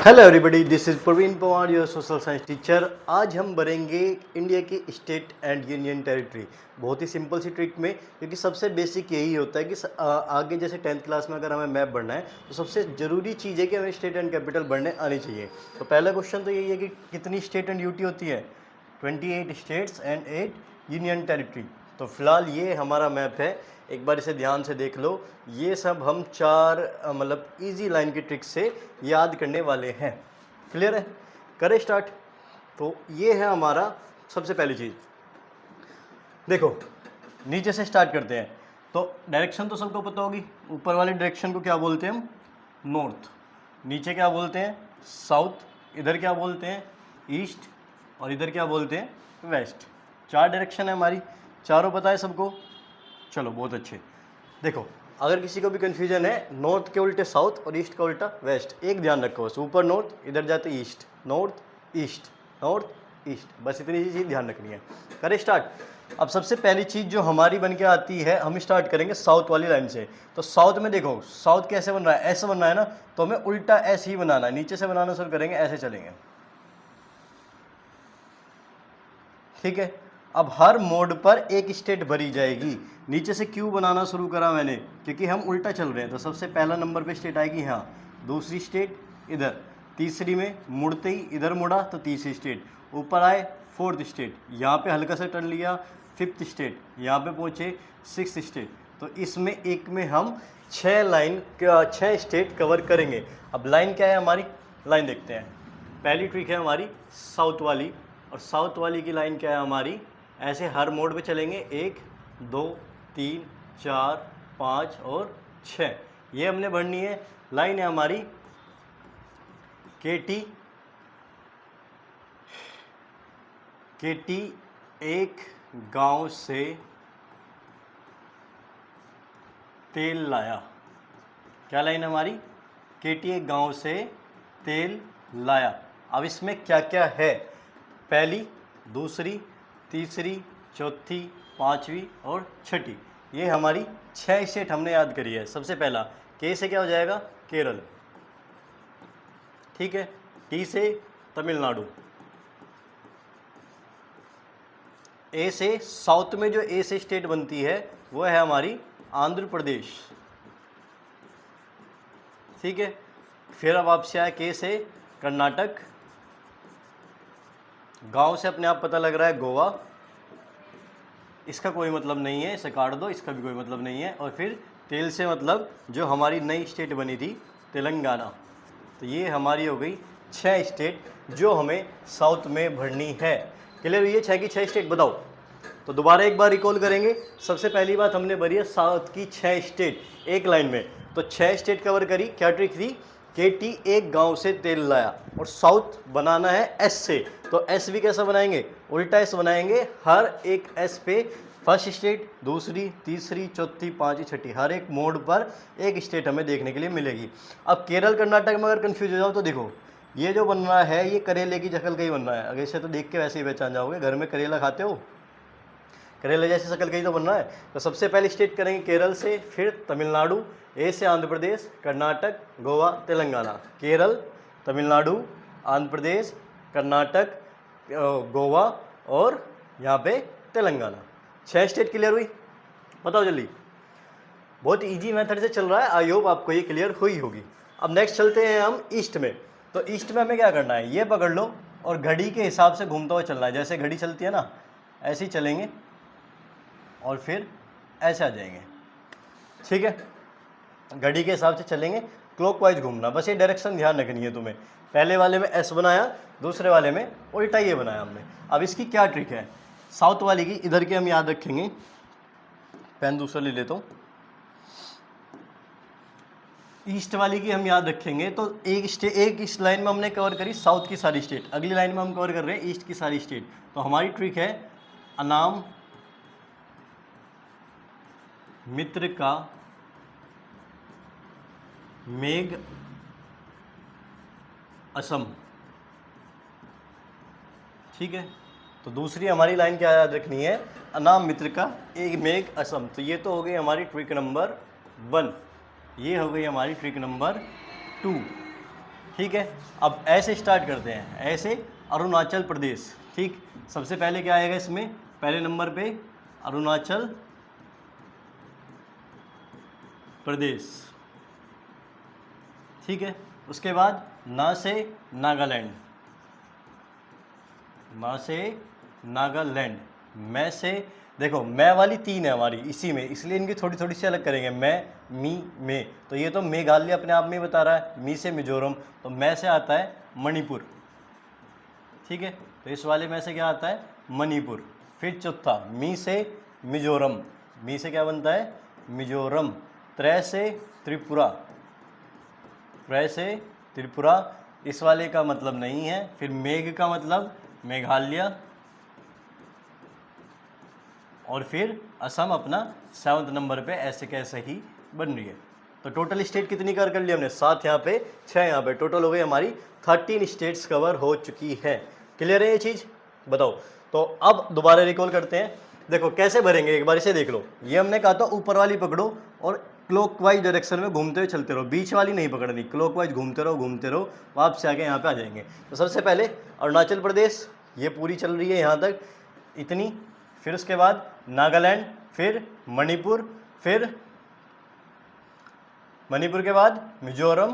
Hello everybody, this is Praveen Pawar, your social science teacher. आज हम बढ़ेंगे इंडिया की स्टेट एंड यूनियन टेरिटरी। बहुत ही सिंपल सी ट्रिक में, क्योंकि सबसे बेसिक यही होता है कि आगे जैसे 10th क्लास में अगर हमें मैप बढ़ना है तो सबसे ज़रूरी चीज़ है कि हमें स्टेट एंड कैपिटल बढ़ने आनी चाहिए। तो पहला क्वेश्चन तो यही है कि कितनी स्टेट एंड यूटी होती है? 28 स्टेट्स एंड 8 यूनियन टेरिटरी। तो फिलहाल ये हमारा मैप है, एक बार इसे ध्यान से देख लो। ये सब हम चार मतलब इजी लाइन की ट्रिक से याद करने वाले हैं। क्लियर है? करें स्टार्ट। तो ये है हमारा सबसे पहली चीज़। देखो, नीचे से स्टार्ट करते हैं। तो डायरेक्शन तो सबको पता होगी। ऊपर वाले डायरेक्शन को क्या बोलते हैं हम? नॉर्थ। नीचे क्या बोलते हैं? साउथ। इधर क्या बोलते हैं? ईस्ट। और इधर क्या बोलते हैं? वेस्ट। चार डायरेक्शन है हमारी, चारों पता है सबको। चलो, बहुत अच्छे। देखो, अगर किसी को भी कन्फ्यूजन है, नॉर्थ के उल्टे साउथ और ईस्ट का उल्टा वेस्ट, एक ध्यान रखो बस। ऊपर नॉर्थ, इधर जाते east. North east, north east, बस इतनी चीज़ ध्यान रखनी है। करें स्टार्ट। अब सबसे पहली चीज़ जो हमारी बन के आती है, हम स्टार्ट करेंगे साउथ वाली लाइन से। तो साउथ में देखो, साउथ कैसे बन रहा है? ऐसे बन रहा है ना, तो हमें उल्टा ऐसे ही बनाना है। नीचे से बनाना शुरू करेंगे, ऐसे चलेंगे। ठीक है। अब हर मोड पर एक स्टेट भरी जाएगी। नीचे से क्यों बनाना शुरू करा मैंने? क्योंकि हम उल्टा चल रहे हैं। तो सबसे पहला नंबर पे स्टेट आएगी यहाँ, दूसरी स्टेट इधर, तीसरी में मुड़ते ही इधर मुड़ा तो तीसरी स्टेट, ऊपर आए फोर्थ स्टेट, यहाँ पे हल्का सा टर्न लिया, फिफ्थ स्टेट, यहाँ पे पहुँचे सिक्स्थ स्टेट। तो इसमें एक में हम 6 स्टेट कवर करेंगे। अब लाइन क्या है हमारी? लाइन देखते हैं। पहली ट्रिक है हमारी साउथ वाली, और साउथ वाली की लाइन क्या है हमारी? ऐसे हर मोड पे चलेंगे, 1 2 3 4 5 और 6, ये हमने भरनी है। लाइन है हमारी केटी। केटी एक गांव से तेल लाया। क्या लाइन है हमारी? केटी एक गांव से तेल लाया। अब इसमें क्या क्या है? पहली, दूसरी, तीसरी, चौथी, पांचवी और छठी, ये हमारी 6 स्टेट हमने याद करी है। सबसे पहला के से क्या हो जाएगा? केरल। ठीक है। टी से तमिलनाडु। ए से, साउथ में जो ए से स्टेट बनती है वो है हमारी आंध्र प्रदेश। ठीक है। फिर अब आपसे आया के से कर्नाटक। गांव से अपने आप पता लग रहा है गोवा, इसका कोई मतलब नहीं है, इसे काट दो, इसका भी कोई मतलब नहीं है। और फिर तेल से मतलब जो हमारी नई स्टेट बनी थी तेलंगाना। तो ये हमारी हो गई 6 स्टेट जो हमें साउथ में भरनी है। क्लियर हुई है? 6 की 6 स्टेट बताओ। तो दोबारा एक बार रिकॉल करेंगे। सबसे पहली बात हमने भरी है साउथ की 6 स्टेट एक लाइन में। तो 6 स्टेट कवर करी। क्या ट्रिक थी? केटी एक गांव से तेल लाया, और साउथ बनाना है एस से। तो एस भी कैसा बनाएंगे? उल्टा एस बनाएंगे। हर एक एस पे फर्स्ट स्टेट, दूसरी, तीसरी, चौथी, पांचवी, छठी, हर एक मोड पर एक स्टेट हमें देखने के लिए मिलेगी। अब केरल कर्नाटक में अगर कंफ्यूज हो जाओ तो देखो, ये जो बन रहा है ये करेले की शक्ल का ही बन रहा है। अगर इसे तो देख के वैसे ही पहचान जाओगे, घर में करेला खाते हो, करेले जैसी शक्ल का ही तो बन रहा है। तो सबसे पहले स्टेट करेंगे केरल से, फिर तमिलनाडु, ए से आंध्र प्रदेश, कर्नाटक, गोवा, तेलंगाना। केरल, तमिलनाडु, आंध्र प्रदेश, कर्नाटक, गोवा और यहाँ पे तेलंगाना। 6 स्टेट क्लियर हुई? बताओ जल्दी। बहुत इजी मेथड से चल रहा है, आई होप आपको ये क्लियर हुई होगी। अब नेक्स्ट चलते हैं हम ईस्ट में। तो ईस्ट में हमें क्या करना है? ये पकड़ लो और घड़ी के हिसाब से घूमता हुआ चलना है। जैसे घड़ी चलती है ना, ऐसे ही चलेंगे और फिर ऐसे आ जाएंगे। ठीक है। घड़ी के हिसाब से चलेंगे, क्लॉकवाइज घूमना, बस ये डायरेक्शन ध्यान रखनी है तुम्हें। पहले वाले में एस बनाया, दूसरे वाले में उल्टा ये बनाया हमने। अब इसकी क्या ट्रिक है? साउथ वाली की इधर के हम याद रखेंगे। पेन दूसरा ले लेता हूँ। ईस्ट वाली की हम याद रखेंगे। तो एक इस लाइन में हमने कवर करी साउथ की सारी स्टेट, अगली लाइन में हम कवर कर रहे हैं ईस्ट की सारी स्टेट। तो हमारी ट्रिक है अनाम मित्र का मेघ असम। ठीक है। तो दूसरी हमारी लाइन क्या याद रखनी है? अनाम मित्र का एक मेघ असम। तो ये तो हो गई हमारी ट्रिक नंबर 1, ये हो गई हमारी ट्रिक नंबर 2। ठीक है, अब ऐसे स्टार्ट करते हैं, ऐसे अरुणाचल प्रदेश। ठीक, सबसे पहले क्या आएगा इसमें, पहले नंबर पे अरुणाचल प्रदेश। ठीक है, उसके बाद ना से नागालैंड, ना से नागालैंड, मैं से, देखो मैं वाली 3 है हमारी इसी में, इसलिए इनकी थोड़ी थोड़ी सी अलग करेंगे, मैं, मी, में। तो ये तो मेघालय अपने आप में ही बता रहा है, मी से मिजोरम, तो मैं से आता है मणिपुर। ठीक है, तो इस वाले में से क्या आता है, मणिपुर। फिर चौथा मी से मिजोरम, मी से क्या बनता है, मिजोरम। त्रै से त्रिपुरा, त्रै से त्रिपुरा, इस वाले का मतलब नहीं है। फिर मेघ का मतलब मेघालय, और फिर असम अपना 7वें नंबर पे ऐसे कैसे ही बन रही है। तो टोटल स्टेट कितनी कवर कर ली हमने, 7 यहाँ पे, 6 यहाँ पे, टोटल हो गई हमारी 13 स्टेट्स कवर हो चुकी है। क्लियर है ये चीज़, बताओ। तो अब दोबारा रिकॉल करते हैं, देखो कैसे भरेंगे, एक बार इसे देख लो। ये हमने कहा था ऊपर वाली पकड़ो और क्लॉकवाइज डायरेक्शन में घूमते हुए चलते रहो, बीच वाली नहीं पकड़नी, क्लॉकवाइज घूमते रहो, वापस आके यहाँ पे आ जाएंगे। तो सबसे पहले अरुणाचल प्रदेश, ये पूरी चल रही है यहाँ तक इतनी, फिर उसके बाद नागालैंड, फिर मणिपुर, फिर मणिपुर के बाद मिजोरम,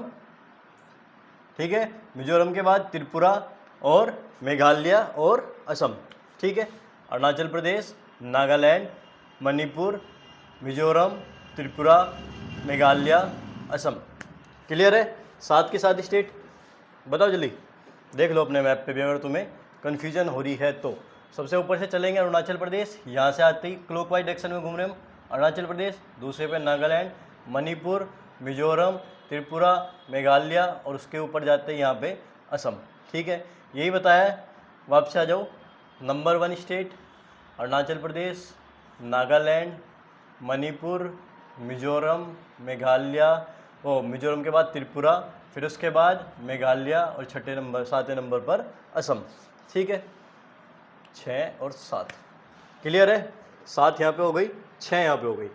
ठीक है, मिजोरम के बाद त्रिपुरा और मेघालय और असम। ठीक है, अरुणाचल प्रदेश, नागालैंड, मणिपुर, मिजोरम, त्रिपुरा, मेघालय, असम। क्लियर है, 7 के 7 स्टेट। बताओ जल्दी, देख लो अपने मैप पे भी अगर तुम्हें कन्फ्यूजन हो रही है तो। सबसे ऊपर से चलेंगे अरुणाचल प्रदेश, यहाँ से आते ही क्लॉकवाइज डायरेक्शन में घूम रहे हम, अरुणाचल प्रदेश, दूसरे पे नागालैंड, मणिपुर, मिजोरम, त्रिपुरा, मेघालय, और उसके ऊपर जाते हैं यहाँ पे असम। ठीक है, यही बताया है। वापस आ जाओ, नंबर 1 स्टेट अरुणाचल प्रदेश, नागालैंड, मणिपुर, मिजोरम, मेघालय, मिजोरम के बाद त्रिपुरा, फिर उसके बाद मेघालय, और 7वें नंबर पर असम। ठीक है, 6 और 7। क्लियर है, 7 यहाँ पे हो गई, 6 यहाँ पे हो गई।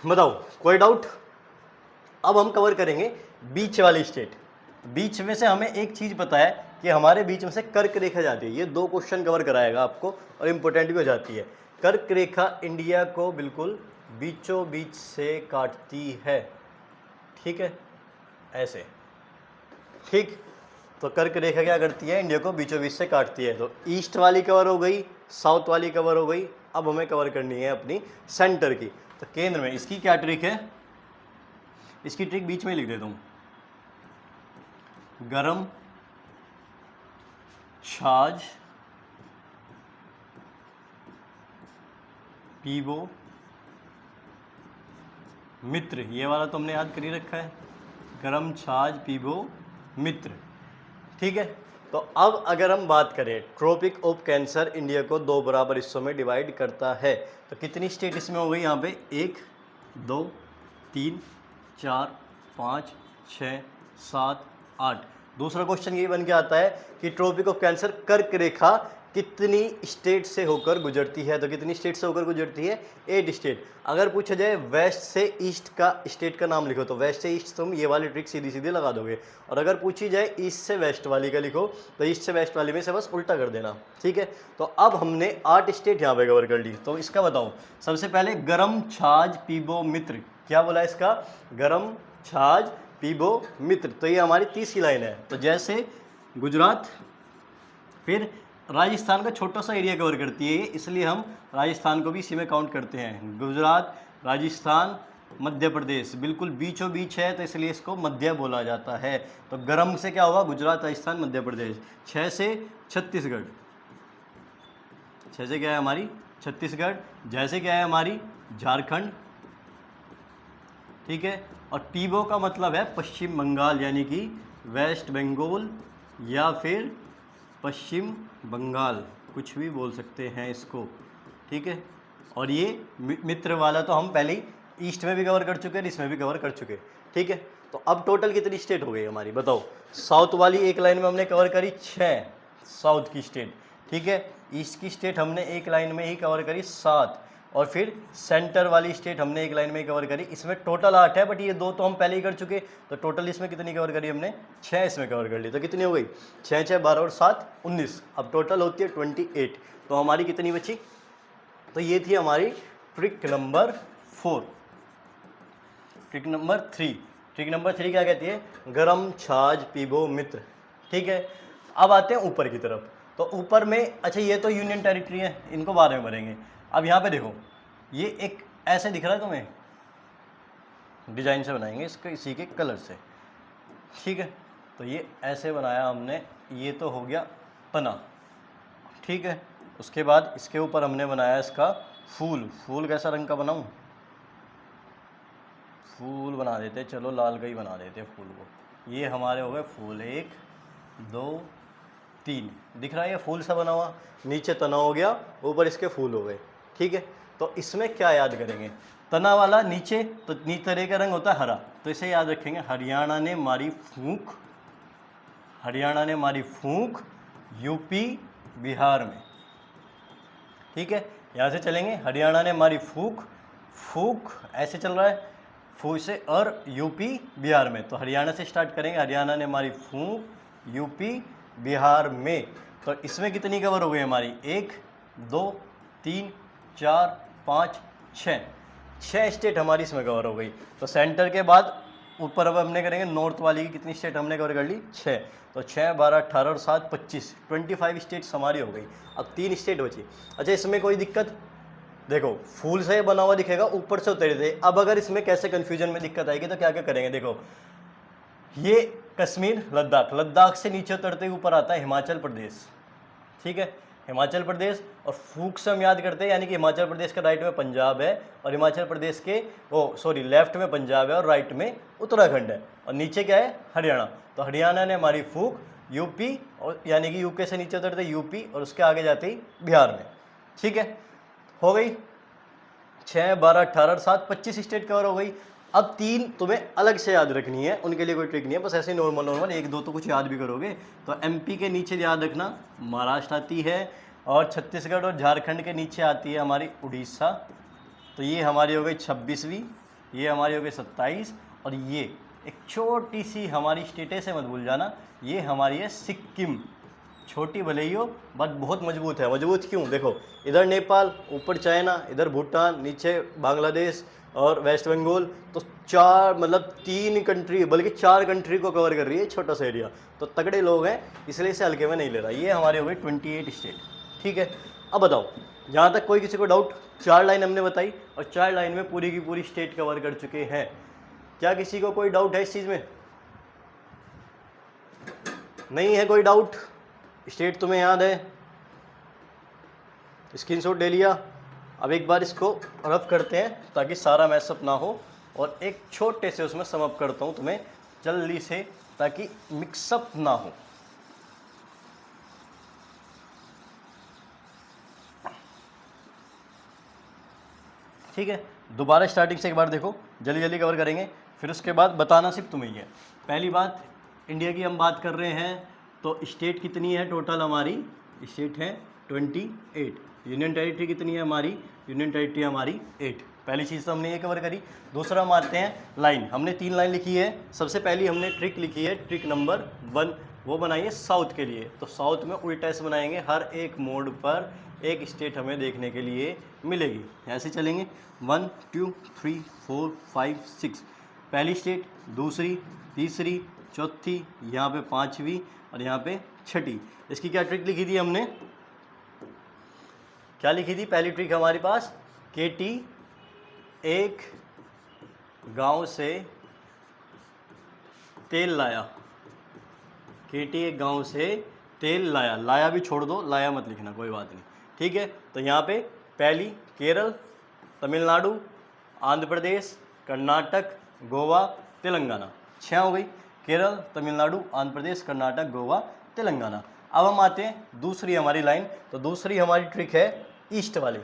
बताओ कोई डाउट। अब हम कवर करेंगे बीच वाली स्टेट। बीच में से हमें एक चीज़ पता है कि हमारे बीच में से कर्क रेखा जाती है, ये 2 क्वेश्चन कवर कराएगा आपको और इम्पोर्टेंट भी हो जाती है। कर्क रेखा इंडिया को बिल्कुल बीचों बीच से काटती है। ठीक है, ऐसे। ठीक, तो कर्क रेखा क्या करती है, इंडिया को बीचों बीच से काटती है। तो ईस्ट वाली कवर हो गई, साउथ वाली कवर हो गई। अब हमें कवर करनी है अपनी सेंटर की। तो केंद्र में इसकी क्या ट्रिक है, इसकी ट्रिक बीच में लिख देता हूँ, गरम छाछ पीबो मित्र, ये वाला तो हमने याद कर ही रखा है, गरम छाछ पीबो मित्र। ठीक है, तो अब अगर हम बात करें, ट्रॉपिक ऑफ कैंसर इंडिया को 2 बराबर हिस्सों में डिवाइड करता है। तो कितनी स्टेट इसमें हो गई यहाँ पे, 1 2 3 4 5 6 7 8। दूसरा क्वेश्चन ये बन के आता है कि ट्रॉपिक ऑफ कैंसर कर्क रेखा कितनी स्टेट से होकर गुजरती है। तो कितनी स्टेट से होकर गुजरती है, 8 स्टेट। अगर पूछा जाए वेस्ट से ईस्ट का स्टेट का नाम लिखो, तो वेस्ट से ईस्ट तुम ये वाली ट्रिक सीधी सीधी लगा दोगे। और अगर पूछी जाए ईस्ट से वेस्ट वाली का लिखो, तो ईस्ट से वेस्ट वाली में से बस उल्टा कर देना। ठीक है, तो अब हमने 8 स्टेट यहाँ पे कवर कर ली। तो इसका बताओ, सबसे पहले गरम छाछ पीबो मित्र, क्या बोला इसका, गरम छाछ पीबो मित्र। तो ये हमारी तीसरी लाइन है। तो जैसे गुजरात, फिर राजस्थान का छोटा सा एरिया कवर करती है, इसलिए हम राजस्थान को भी इसी में काउंट करते हैं। गुजरात, राजस्थान, मध्य प्रदेश बिल्कुल बीचों बीच है, तो इसलिए इसको मध्य बोला जाता है। तो गरम से क्या हुआ, गुजरात, राजस्थान, मध्य प्रदेश। 6 से छत्तीसगढ़, 6 से क्या है हमारी छत्तीसगढ़, जैसे क्या है हमारी झारखंड। ठीक है, और पीबो का मतलब है पश्चिम बंगाल, यानी कि वेस्ट बंगाल या फिर पश्चिम बंगाल, कुछ भी बोल सकते हैं इसको। ठीक है, और ये मित्र वाला तो हम पहले ही ईस्ट में भी कवर कर चुके हैं, इसमें भी कवर कर चुके हैं। ठीक है, तो अब टोटल कितनी स्टेट हो गई हमारी, बताओ। साउथ वाली एक लाइन में हमने कवर करी 6 साउथ की स्टेट। ठीक है, ईस्ट की स्टेट हमने एक लाइन में ही कवर करी 7। और फिर सेंटर वाली स्टेट हमने एक लाइन में कवर करी। इसमें टोटल 8 है, बट ये 2 तो हम पहले ही कर चुके, तो टोटल इसमें कितनी कवर करी हमने, 6 इसमें कवर कर ली। तो कितनी हो गई, 6 6 12 और 7 19। अब टोटल होती है 28। तो हमारी कितनी बची, तो ये थी हमारी trick number 4। Trick number 3, trick number 3 क्या कहती है, गरम छाछ पीबो मित्र। ठीक है, अब आते हैं ऊपर की तरफ। तो ऊपर में, अच्छा ये तो यूनियन टेरिटरी है, इनको बाद में भरेंगे। अब यहाँ पे देखो, ये एक ऐसे दिख रहा है तुम्हें, डिजाइन से बनाएंगे इसके, इसी के कलर से। ठीक है, तो ये ऐसे बनाया हमने, ये तो हो गया तना। ठीक है, उसके बाद इसके ऊपर हमने बनाया इसका फूल। फूल कैसा रंग का बनाऊं, फूल बना देते, चलो लाल का ही बना देते फूल को। ये हमारे हो गए फूल, 1 2 3, दिख रहा है ये फूल सा बना हुआ, नीचे तना हो गया, ऊपर इसके फूल हो गए। ठीक है, तो इसमें क्या याद करेंगे, तना वाला नीचे, तो तरह का रंग होता है हरा, तो इसे याद रखेंगे, हरियाणा ने मारी फूंक, हरियाणा ने मारी फूंक यूपी बिहार में। ठीक है, यहाँ से चलेंगे, हरियाणा ने मारी फूंक, फूंक ऐसे चल रहा है, फूंक से, और यूपी बिहार में, तो हरियाणा से स्टार्ट करेंगे, हरियाणा ने मारी फूंक यूपी बिहार में। तो इसमें कितनी कवर हो गई हमारी, 1 2 3 4 5 6 स्टेट हमारी इसमें कवर हो गई। तो सेंटर के बाद ऊपर अब हमने करेंगे नॉर्थ वाली की, कितनी स्टेट हमने कवर कर ली, 6। तो 6 12 18 और 7 25, 25 स्टेट्स हमारी हो गई। अब 3 स्टेट बची। अच्छा, इसमें कोई दिक्कत, देखो फूल से बना हुआ दिखेगा, ऊपर से उतरे थे। अब अगर इसमें कैसे कन्फ्यूजन में दिक्कत आएगी, तो क्या क्या करेंगे, देखो ये कश्मीर लद्दाख, लद्दाख से नीचे उतरते ऊपर आता है हिमाचल प्रदेश। ठीक है, हिमाचल प्रदेश, और फूक से हम याद करते हैं, यानी कि हिमाचल प्रदेश के राइट में पंजाब है, और हिमाचल प्रदेश के लेफ्ट में पंजाब है, और राइट में उत्तराखंड है, और नीचे क्या है, हरियाणा। तो हरियाणा ने हमारी फूक यूपी, और यानी कि यूके से नीचे उतरते यूपी, और उसके आगे जाते ही बिहार में। ठीक है, हो गई 6 12 18 7 25 स्टेट कवर हो गई। अब 3 तुम्हें अलग से याद रखनी है, उनके लिए कोई ट्रिक नहीं है, बस ऐसे नॉर्मल 1 2 तो कुछ याद भी करोगे। तो एमपी के नीचे याद रखना महाराष्ट्र आती है, और छत्तीसगढ़ और झारखंड के नीचे आती है हमारी उड़ीसा। तो ये हमारी हो गई 26वीं, ये हमारी हो गई 27, और ये एक छोटी सी हमारी स्टेट है, से मत भूल जाना, ये हमारी है सिक्किम। छोटी भले ही हो, बट बहुत मजबूत है। मजबूत क्यों, देखो इधर नेपाल, ऊपर चाइना, इधर भूटान, नीचे बांग्लादेश और वेस्ट बंगाल। तो 3 कंट्री, बल्कि 4 कंट्री को कवर कर रही है, छोटा सा एरिया। तो तगड़े लोग हैं, इसलिए इसे हल्के में नहीं ले रहा। ये हमारे हो गए 28 स्टेट। ठीक है, अब बताओ, जहाँ तक कोई किसी को डाउट, 4 लाइन हमने बताई, और 4 लाइन में पूरी की पूरी स्टेट कवर कर चुके हैं। क्या किसी को कोई डाउट है इस चीज़ में, नहीं है कोई डाउट, स्टेट तुम्हें याद है, स्क्रीनशॉट ले लिया। अब एक बार इसको रफ करते हैं, ताकि सारा मैसअप ना हो, और एक छोटे से उसमें समअप करता हूँ तुम्हें जल्दी से, ताकि मिक्सअप ना हो। ठीक है, दोबारा स्टार्टिंग से एक बार देखो, जल्दी जल्दी कवर करेंगे, फिर उसके बाद बताना सिर्फ तुम्हें ही है। पहली बात, इंडिया की हम बात कर रहे हैं, तो स्टेट कितनी है टोटल हमारी, स्टेट है 28। यूनियन टेरिटरी कितनी है हमारी, यूनियन टेरिटरी हमारी 8। पहली चीज़ तो हमने ये कवर करी। दूसरा हम आते हैं लाइन, हमने 3 लाइन लिखी है। सबसे पहली हमने ट्रिक लिखी है, ट्रिक नंबर 1, वो बनाइए साउथ के लिए। तो साउथ में उल्टा ऐसे बनाएंगे, हर एक मोड पर एक स्टेट हमें देखने के लिए मिलेगी। ऐसे चलेंगे 1 2 3 4 5 6, पहली स्टेट, दूसरी, तीसरी, चौथी, यहाँ पे 5वीं, और यहाँ पे 6ठी। इसकी क्या ट्रिक लिखी थी हमने, क्या लिखी थी पहली ट्रिक हमारे पास, केटी एक गांव से तेल लाया। केटी एक गांव से तेल लाया, लाया भी छोड़ दो, लाया मत लिखना, कोई बात नहीं। ठीक है, तो यहाँ पे पहली केरल, तमिलनाडु, आंध्र प्रदेश, कर्नाटक, गोवा, तेलंगाना। 6 हो गई, केरल, तमिलनाडु, आंध्र प्रदेश, कर्नाटक, गोवा, तेलंगाना। अब हम आते हैं दूसरी हमारी लाइन। तो दूसरी हमारी ट्रिक है ईस्ट वाली।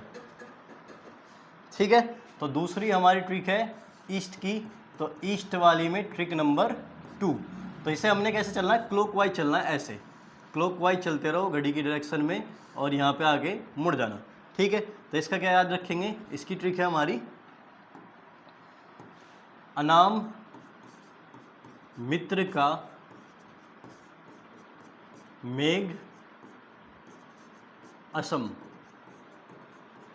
ठीक है, तो दूसरी हमारी ट्रिक है ईस्ट की। तो ईस्ट वाली में ट्रिक नंबर 2। तो इसे हमने कैसे चलना है, क्लॉकवाइज चलना है, ऐसे क्लॉकवाइज चलते रहो घड़ी की डायरेक्शन में, और यहाँ पे आगे मुड़ जाना। ठीक है, तो इसका क्या याद रखेंगे, इसकी ट्रिक है हमारी अनाम मित्र का मेघ असम।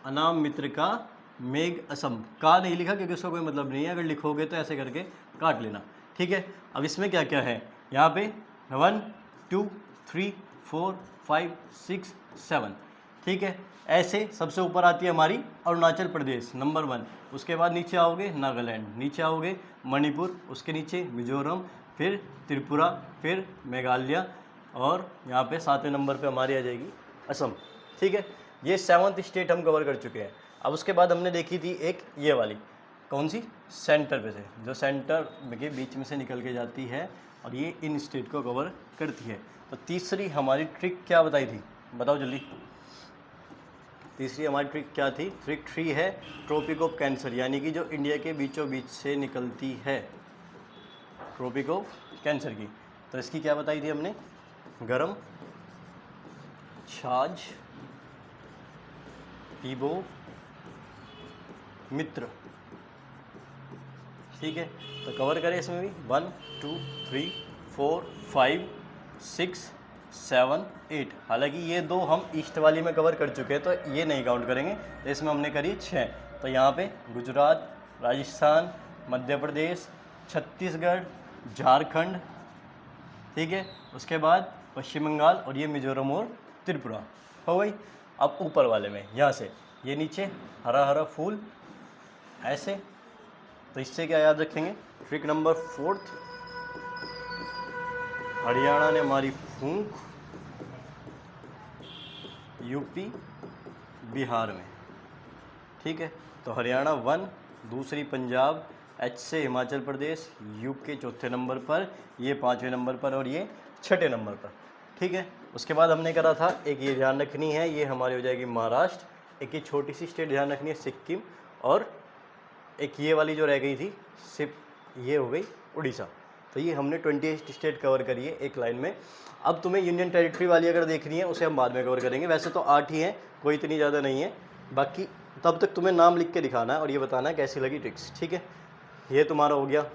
अनाम मित्र का मेघ असम, का नहीं लिखा क्योंकि उसका कोई मतलब नहीं है, अगर लिखोगे तो ऐसे करके काट लेना। ठीक है, अब इसमें क्या क्या है, यहाँ पे 1 2 3 4 5 6 7। ठीक है, ऐसे सबसे ऊपर आती है हमारी अरुणाचल प्रदेश नंबर 1, उसके बाद नीचे आओगे नागालैंड, नीचे आओगे मणिपुर, उसके नीचे मिजोरम, फिर त्रिपुरा, फिर मेघालय, और यहाँ पे 7वें नंबर पे हमारी आ जाएगी असम। ठीक है, ये 7th स्टेट हम कवर कर चुके हैं। अब उसके बाद हमने देखी थी एक ये वाली, कौन सी, सेंटर पे से, जो सेंटर के बीच में से निकल के जाती है और ये इन स्टेट को कवर करती है। तो तीसरी हमारी ट्रिक क्या बताई थी, बताओ जल्दी। तीसरी हमारी ट्रिक क्या थी, ट्रिक 3 है ट्रॉपिक ऑफ कैंसर, यानी कि जो इंडिया के बीचों बीच से निकलती है, ट्रॉपिक ऑफ कैंसर की। तो इसकी क्या बताई थी हमने, गरम छाछ पीबो मित्र। ठीक है, तो कवर करें इसमें भी 1 2 3 4 5 6 7 8। हालांकि ये दो हम ईस्ट वाली में कवर कर चुके हैं तो ये नहीं काउंट करेंगे, तो इसमें हमने करी 6। तो यहाँ पे गुजरात, राजस्थान, मध्य प्रदेश, छत्तीसगढ़, झारखंड, ठीक है, उसके बाद पश्चिम बंगाल, और ये मिजोरम और त्रिपुरा हो गई। अब ऊपर वाले में यहाँ से ये नीचे हरा हरा फूल ऐसे, तो इससे क्या याद रखेंगे, ट्रिक नंबर 4, हरियाणा ने मारी फूंक यूपी बिहार में। ठीक है, तो हरियाणा 1, दूसरी पंजाब, एच से हिमाचल प्रदेश, यू के 4थे नंबर पर, ये 5वें नंबर पर, और ये 6ठे नंबर पर। ठीक है, उसके बाद हमने करा था एक ये ध्यान रखनी है, ये हमारी हो जाएगी महाराष्ट्र, एक ये छोटी सी स्टेट ध्यान रखनी है सिक्किम, और एक ये वाली जो रह गई थी सिर्फ ये हो गई उड़ीसा। तो ये हमने 28 स्टेट कवर करी है एक लाइन में। अब तुम्हें यूनियन टेरिटरी वाली अगर देखनी है उसे हम बाद में कवर करेंगे, वैसे तो 8 ही हैं, कोई इतनी ज़्यादा नहीं है। बाकी तब तक तुम्हें नाम लिख के दिखाना है और ये बताना है कैसी लगी ट्रिक्स। ठीक है, ये तुम्हारा हो गया,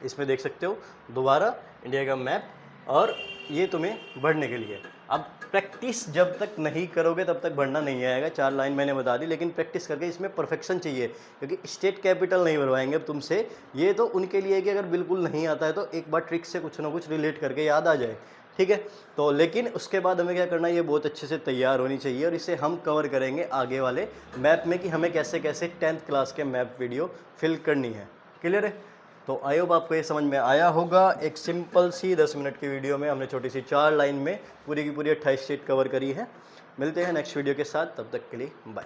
इसमें देख सकते हो दोबारा इंडिया का मैप, और ये तुम्हें बढ़ने के लिए। अब प्रैक्टिस जब तक नहीं करोगे तब तक बढ़ना नहीं आएगा, 4 लाइन मैंने बता दी, लेकिन प्रैक्टिस करके इसमें परफेक्शन चाहिए, क्योंकि स्टेट कैपिटल नहीं बनवाएंगे अब तुमसे। ये तो उनके लिए कि अगर बिल्कुल नहीं आता है तो एक बार ट्रिक से कुछ ना कुछ रिलेट करके याद आ जाए। ठीक है, तो लेकिन उसके बाद हमें क्या करना है, ये बहुत अच्छे से तैयार होनी चाहिए, और इसे हम कवर करेंगे आगे वाले मैप में कि हमें कैसे कैसे 10th क्लास के मैप वीडियो फिल करनी है। क्लियर है, तो आई होप आपको ये समझ में आया होगा। एक सिंपल सी 10 मिनट की वीडियो में हमने छोटी सी 4 लाइन में पूरी की पूरी 28 स्टेट कवर करी है। मिलते हैं नेक्स्ट वीडियो के साथ, तब तक के लिए बाय।